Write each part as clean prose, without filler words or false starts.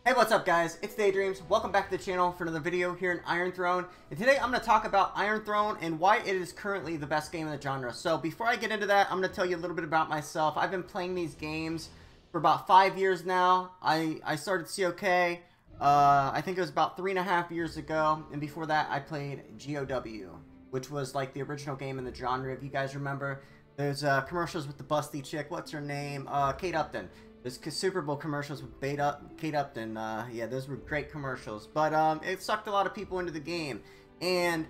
Hey, what's up guys? It's DaYDreaMz. Welcome back to the channel for another video here in Iron Throne. And today I'm going to talk about Iron Throne and why it is currently the best game in the genre. So before I get into that, I'm going to tell you a little bit about myself. I've been playing these games for about 5 years now. I started COK, I think it was about 3.5 years ago. And before that, I played GOW, which was like the original game in the genre. If you guys remember, there's commercials with the busty chick. What's her name? Kate Upton. There's Super Bowl commercials with Kate Upton. Yeah, those were great commercials. But it sucked a lot of people into the game. And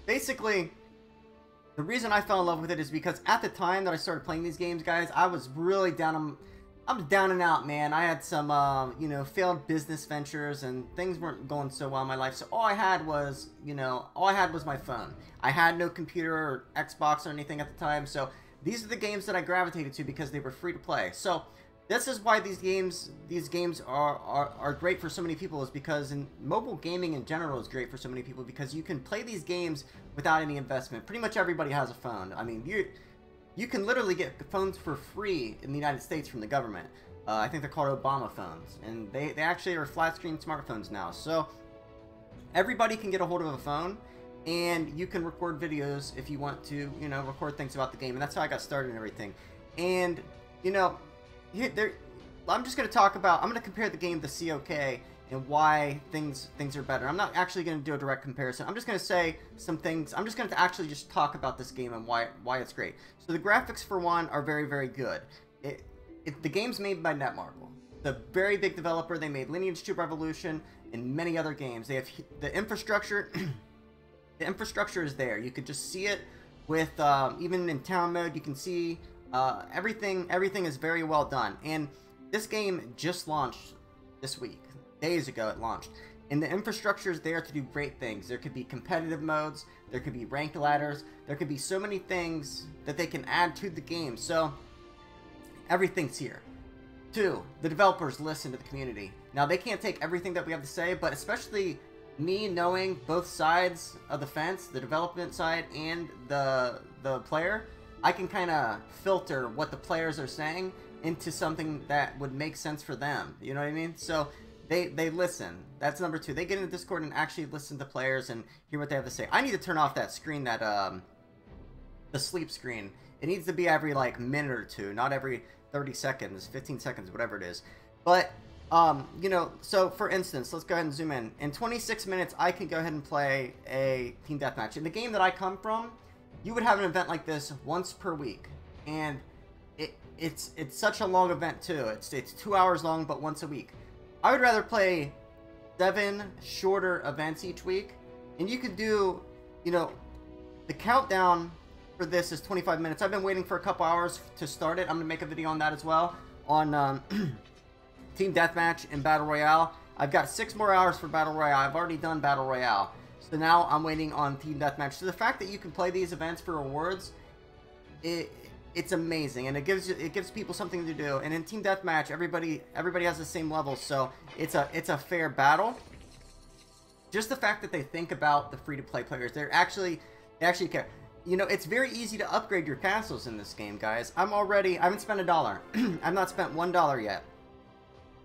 basically, the reason I fell in love with it is because at the time that I started playing these games, guys, I was really down. I was down and out, man. I had some, you know, failed business ventures and things weren't going so well in my life. So all I had was, all I had was my phone. I had no computer or Xbox or anything at the time. So these are the games that I gravitated to because they were free to play. So this is why these games are great for so many people, is because in mobile gaming in general is great for so many people because you can play these games without any investment. Pretty much everybody has a phone. I mean, you can literally get phones for free in the United States from the government. I think they're called Obama phones, and they actually are flat screen smartphones now. So everybody can get a hold of a phone, and you can record videos if you want to, record things about the game. And that's how I got started and everything. And I'm just going to talk about, I'm going to compare the game to COK and why things are better. I'm not actually going to do a direct comparison. I'm just going to say some things. I'm just going to actually just talk about this game and why it's great. So the graphics, for one, are very, very good. The game's made by Netmarble. The very big developer. They made Lineage 2 Revolution and many other games. They have the infrastructure. The infrastructure is there. You could just see it with, even in town mode, you can see everything is very well done. And this game just launched this week. Days ago it launched. And the infrastructure is there to do great things. There could be competitive modes, there could be ranked ladders, there could be so many things that they can add to the game. So everything's here. 2, the developers listen to the community. Now they can't take everything that we have to say, but especially me knowing both sides of the fence, the development side and the player, I can kind of filter what the players are saying into something that would make sense for them. You know what I mean? So they listen. That's number 2. They get into Discord and actually listen to players and hear what they have to say. I need to turn off that screen, that the sleep screen. It needs to be every like minute or two, not every 30 seconds, 15 seconds, whatever it is. But so for instance, let's go ahead and zoom in. In 26 minutes, I can go ahead and play a team deathmatch. In the game that I come from, you would have an event like this once per week, and it's such a long event too. It's 2 hours long, but once a week. I would rather play 7 shorter events each week, and you could do, the countdown for this is 25 minutes. I've been waiting for a couple hours to start it. I'm gonna make a video on that as well, on team deathmatch and battle royale. I've got 6 more hours for battle royale. I've already done battle royale. So now I'm waiting on team deathmatch. So the fact that you can play these events for rewards, it's amazing, and it gives people something to do. And in team deathmatch, everybody has the same level, so it's a fair battle. Just the fact that they think about the free-to-play players, they actually care. It's very easy to upgrade your castles in this game, guys. I haven't spent $1. I've not spent $1 yet,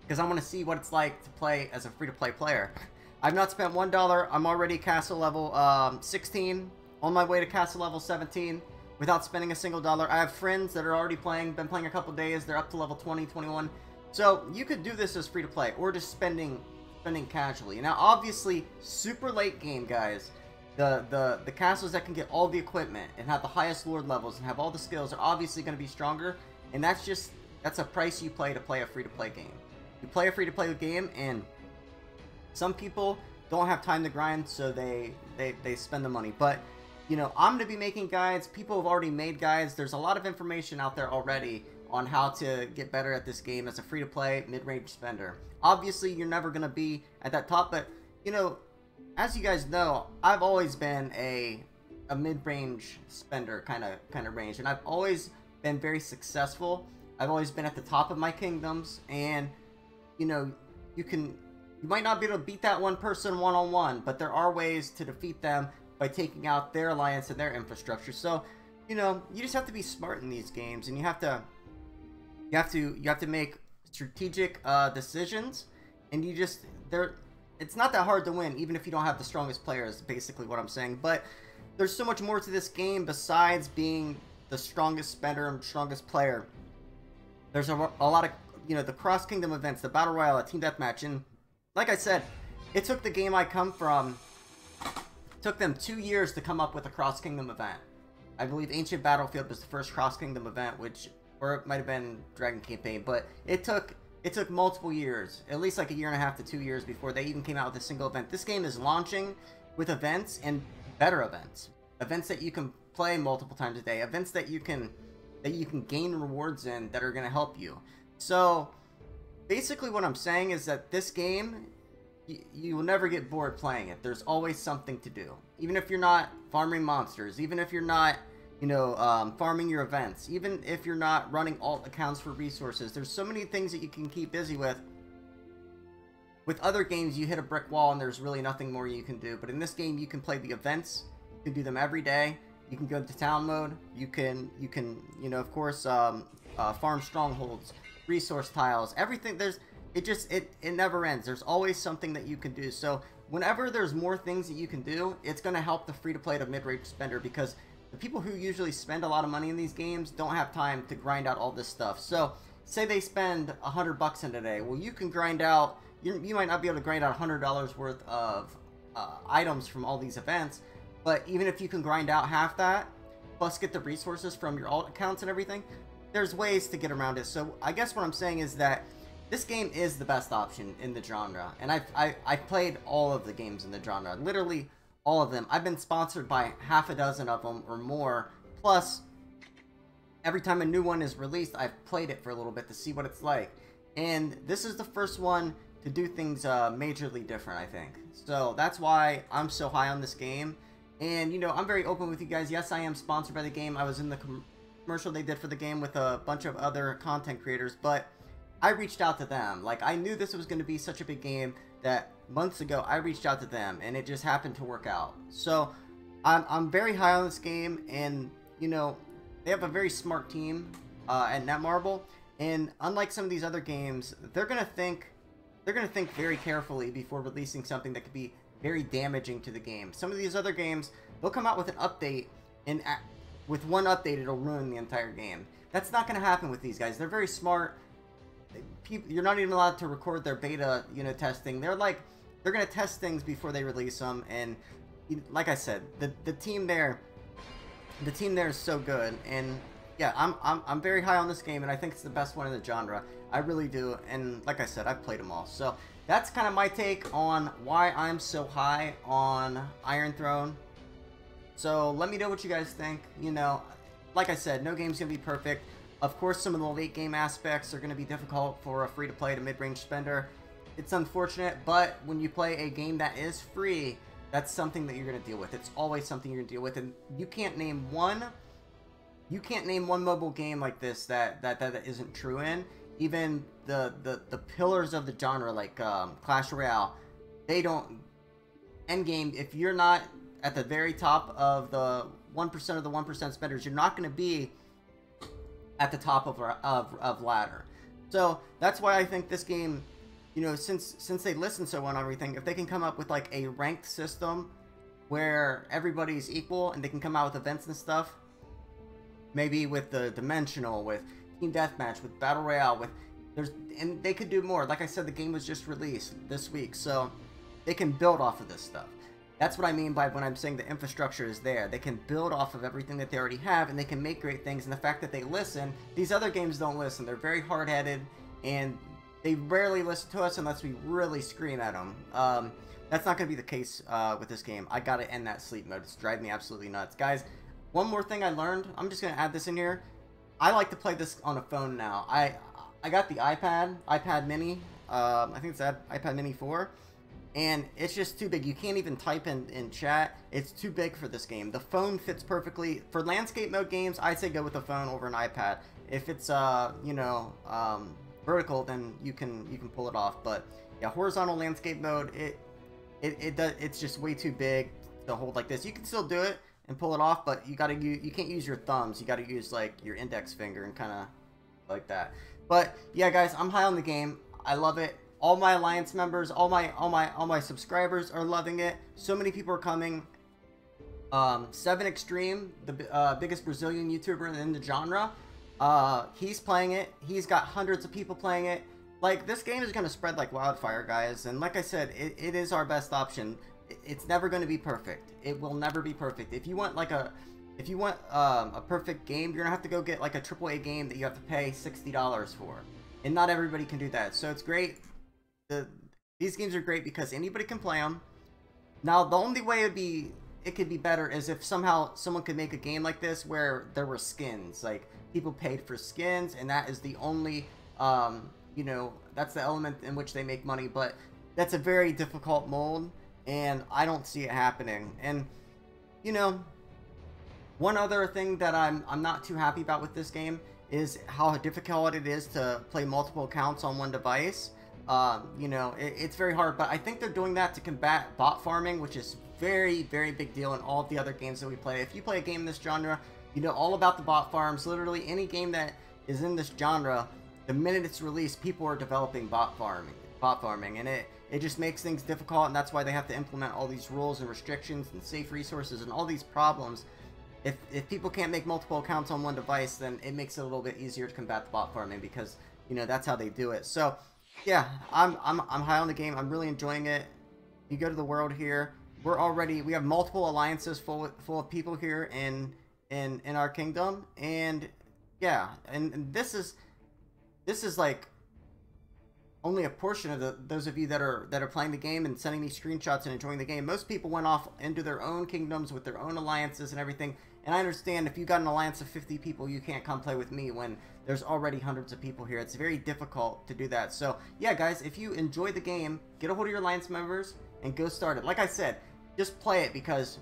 because I want to see what it's like to play as a free-to-play player. I've not spent $1. I'm already castle level 16, on my way to castle level 17, without spending a single dollar. I have friends that are already playing, been playing a couple days. They're up to level 20, 21. So you could do this as free to play, or just spending casually. Now, obviously, super late game, guys. The castles that can get all the equipment and have the highest lord levels and have all the skills are obviously going to be stronger. And that's a price you pay to play a free to play game. You play a free to play game, and some people don't have time to grind, so they spend the money. But I'm going to be making guides. People have already made guides. There's a lot of information out there already on how to get better at this game as a free-to-play mid-range spender. Obviously, you're never going to be at that top, but, as you guys know, I've always been a mid-range spender kind of range, and I've always been very successful. I've always been at the top of my kingdoms, and, you might not be able to beat that one person one-on-one, but there are ways to defeat them by taking out their alliance and their infrastructure. So, you just have to be smart in these games, and you have to make strategic decisions and you just it's not that hard to win, even if you don't have the strongest players, basically what I'm saying. But there's so much more to this game besides being the strongest spender and strongest player. There's a lot of, you know, the cross-kingdom events, the Battle Royale, Team Deathmatch, and like I said, it took the game I come from, took them 2 years to come up with a cross-kingdom event. I believe Ancient Battlefield was the first cross-kingdom event, or it might have been Dragon Campaign, but it took multiple years, at least like a year and a half to 2 years before they even came out with a single event. This game is launching with events, and better events. Events that you can play multiple times a day, events that you can gain rewards in that are going to help you. So basically what I'm saying is that this game, you will never get bored playing it. There's always something to do. Even if you're not farming monsters, even if you're not, you know, farming your events, even if you're not running alt accounts for resources, there's so many things that you can keep busy with. With other games, you hit a brick wall and there's really nothing more you can do. But in this game, you can play the events. You can do them every day. You can go to town mode. You can, you know, of course, farm strongholds, resource tiles, everything. It never ends. There's always something that you can do. So whenever there's more things that you can do, it's going to help the free-to-play to mid-range spender, because the people who usually spend a lot of money in these games don't have time to grind out all this stuff. So say they spend $100 in a day. Well, you can grind out, you might not be able to grind out $100 worth of items from all these events, but even if you can grind out half that, plus get the resources from your alt accounts and everything, there's ways to get around it. So I guess what I'm saying is that this game is the best option in the genre, and I've played all of the games in the genre, literally all of them. I've been sponsored by half a dozen of them or more, plus every time a new one is released, I've played it for a little bit to see what it's like. And this is the first one to do things majorly different, I think. So that's why I'm so high on this game. And, you know, I'm very open with you guys. Yes, I am sponsored by the game. I was in the commercial they did for the game with a bunch of other content creators, but I reached out to them. Like, I knew this was going to be such a big game that months ago I reached out to them, and it just happened to work out. So I'm very high on this game, and, you know, they have a very smart team at Netmarble, and unlike some of these other games, they're gonna think very carefully before releasing something that could be very damaging to the game. Some of these other games, they'll come out with an update, and with one update it'll ruin the entire game. That's not going to happen with these guys. They're very smart. You're not even allowed to record their beta, you know, testing. They're going to test things before they release them, and like I said, the team there is so good. And yeah, I'm very high on this game, and I think it's the best one in the genre. I really do, and like I said, I've played them all. So that's kind of my take on why I'm so high on Iron Throne. So let me know what you guys think. You know, like I said, no game's going to be perfect. Of course, some of the late game aspects are going to be difficult for a free-to-play to mid-range spender. It's unfortunate, but when you play a game that is free, that's something that you're going to deal with. It's always something you're going to deal with, and you can't name one mobile game like this that isn't true in. Even the pillars of the genre, like Clash Royale, they don't endgame. If you're not at the very top of the 1% of the 1% spenders, you're not going to be at the top of ladder. So that's why I think this game, you know, since they listen so well on everything, if they can come up with like a ranked system where everybody's equal and they can come out with events and stuff, maybe with the Dimensional, with Team Deathmatch, with Battle Royale, and they could do more. Like I said, the game was just released this week, so they can build off of this stuff. That's what I mean by when I'm saying the infrastructure is there. They can build off of everything that they already have, and they can make great things. And the fact that they listen, these other games don't listen. They're very hard-headed, and they rarely listen to us unless we really scream at them. That's not going to be the case with this game. I got to end that sleep mode. It's driving me absolutely nuts. Guys, one more thing I learned. I'm just going to add this in here. I like to play this on a phone now. I got the iPad Mini. I think it's that iPad Mini 4. And it's just too big. You can't even type in chat. It's too big for this game. The phone fits perfectly. For landscape mode games, I'd say go with a phone over an iPad. If it's, you know, vertical, then you can pull it off. But yeah, horizontal landscape mode, it's just way too big to hold like this. You can still do it and pull it off, but you can't use your thumbs. You gotta use like your index finger and kind of like that. But yeah, guys, I'm high on the game. I love it. All my alliance members, all my subscribers are loving it. So many people are coming. 7 Extreme, the biggest Brazilian YouTuber in the genre, he's playing it. He's got hundreds of people playing it. Like, this game is going to spread like wildfire, guys. And like I said, it is our best option. It's never going to be perfect. It will never be perfect. If you want like a perfect game, you're gonna have to go get like a AAA game that you have to pay $60 for, and not everybody can do that. So it's great. These games are great because anybody can play them. Now, the only way it could be better is if somehow someone could make a game like this where there were skins, like people paid for skins, and that is the only you know, that's the element in which they make money. But that's a very difficult mold, and I don't see it happening. And you know, one other thing that I'm not too happy about with this game is how difficult it is to play multiple accounts on one device. You know, it's very hard, but I think they're doing that to combat bot farming, which is very, very big deal in all of the other games that we play. If you play a game in this genre, you know all about the bot farms. Literally any game that is in this genre, the minute it's released, people are developing bot farming, and it just makes things difficult, and that's why they have to implement all these rules and restrictions and safe resources and all these problems. If people can't make multiple accounts on one device, then it makes it a little bit easier to combat the bot farming, because you know that's how they do it. So yeah, I'm high on the game. I'm really enjoying it. You go to the world here. We have multiple alliances full of people here in our kingdom, and yeah, and this is like only a portion of those of you that are playing the game and sending me screenshots and enjoying the game. Most people went off into their own kingdoms with their own alliances and everything. And I understand if you got an alliance of 50 people, you can't come play with me when there's already hundreds of people here. It's very difficult to do that. So yeah, guys, if you enjoy the game, get a hold of your alliance members and go start it. Like I said, just play it, because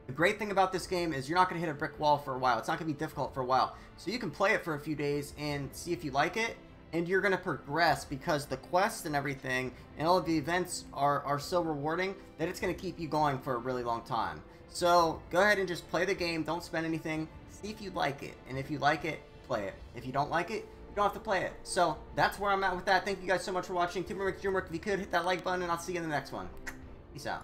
the great thing about this game is you're not going to hit a brick wall for a while. It's not going to be difficult for a while. So you can play it for a few days and see if you like it. And you're going to progress, because the quests and everything and all of the events are so rewarding that it's going to keep you going for a really long time. So go ahead and just play the game. Don't spend anything. See if you like it. And if you like it, play it. If you don't like it, you don't have to play it. So that's where I'm at with that. Thank you guys so much for watching. Keep remembering to DreamWork. If you could, hit that like button, and I'll see you in the next one. Peace out.